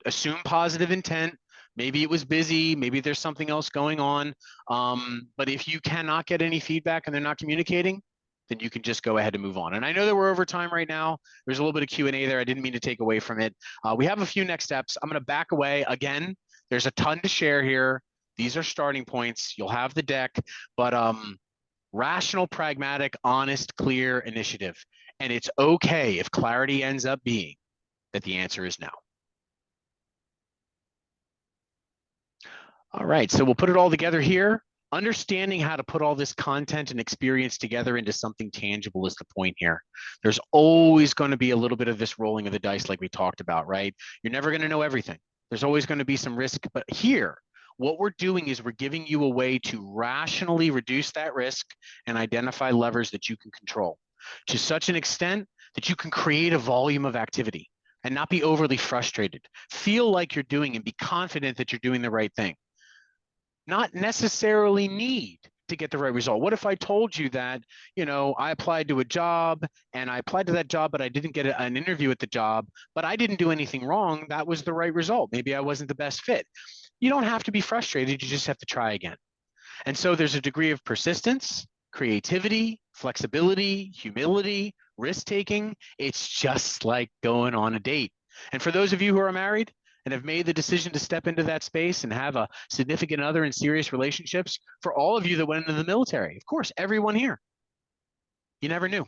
C: assume positive intent. Maybe it was busy, maybe there's something else going on. But if you cannot get any feedback and they're not communicating, then you can just go ahead and move on. And I know that we're over time right now. There's a little bit of Q&A there. I didn't mean to take away from it. We have a few next steps. I'm going to back away. Again, there's a ton to share here. These are starting points. You'll have the deck, but rational, pragmatic, honest, clear initiative. And it's okay if clarity ends up being that the answer is no. All right, so we'll put it all together here. Understanding how to put all this content and experience together into something tangible is the point here. There's always going to be a little bit of this rolling of the dice like we talked about, right? You're never going to know everything. There's always going to be some risk, but here, what we're doing is we're giving you a way to rationally reduce that risk and identify levers that you can control to such an extent that you can create a volume of activity and not be overly frustrated. Feel like you're doing and be confident that you're doing the right thing. not necessarily need to get the right result. What if I told you that, I applied to a job and I applied to that job, but I didn't get an interview at the job, but I didn't do anything wrong. That was the right result. Maybe I wasn't the best fit. You don't have to be frustrated. You just have to try again. And so there's a degree of persistence, creativity, flexibility, humility, risk taking. It's just like going on a date. And for those of you who are married and have made the decision to step into that space and have a significant other in serious relationships, for all of you that went into the military, of course, everyone here, you never knew.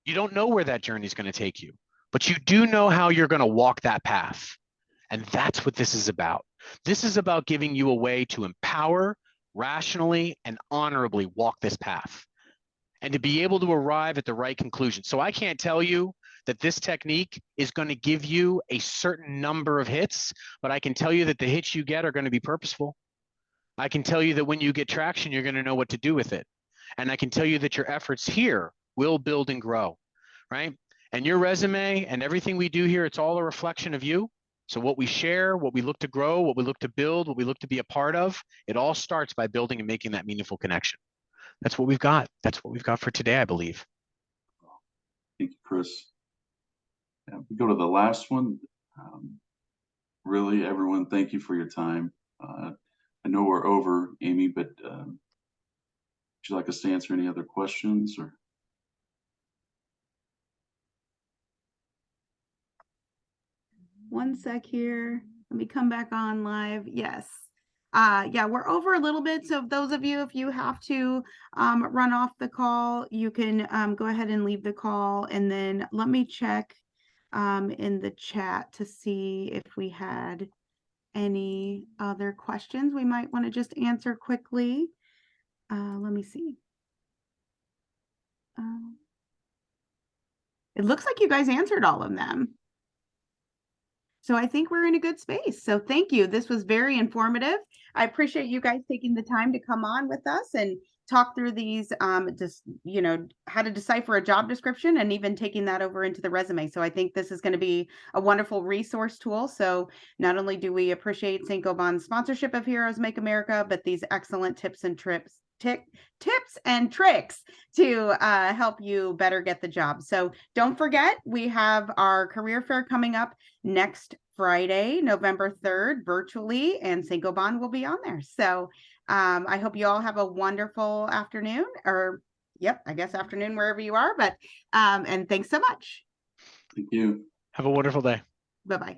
C: You don't know where that journey is going to take you, but you do know how you're going to walk that path. And that's what this is about. This is about giving you a way to empower, rationally, and honorably walk this path and to be able to arrive at the right conclusion. So I can't tell you that this technique is going to give you a certain number of hits, but I can tell you that the hits you get are going to be purposeful. I can tell you that when you get traction, you're going to know what to do with it. And I can tell you that your efforts here will build and grow, right? And your resume and everything we do here, it's all a reflection of you. So what we share, what we look to grow, what we look to build, what we look to be a part of, it all starts by building and making that meaningful connection. That's what we've got. That's what we've got for today, I believe.
B: Thank you, Chris. We go to the last one. Really, everyone, thank you for your time. I know we're over, Amy, but would you like us to answer any other questions or?
A: One sec here. Let me come back on live. Yes. Yeah, we're over a little bit. So those of you, if you have to run off the call, you can go ahead and leave the call. And then let me check in the chat to see if we had any other questions we might want to just answer quickly. Let me see. It looks like you guys answered all of them. So I think we're in a good space. So thank you. This was very informative. I appreciate you guys taking the time to come on with us and talk through these, just, how to decipher a job description and even taking that over into the resume. So I think this is going to be a wonderful resource tool. So not only do we appreciate Saint-Gobain's sponsorship of Heroes Make America, but these excellent tips and tricks to help you better get the job. So don't forget, we have our career fair coming up next Friday, November 3rd, virtually, and Saint-Gobain will be on there. So I hope you all have a wonderful afternoon, or I guess afternoon wherever you are. But and thanks so much.
B: Thank you.
C: Have a wonderful day.
A: Bye-bye.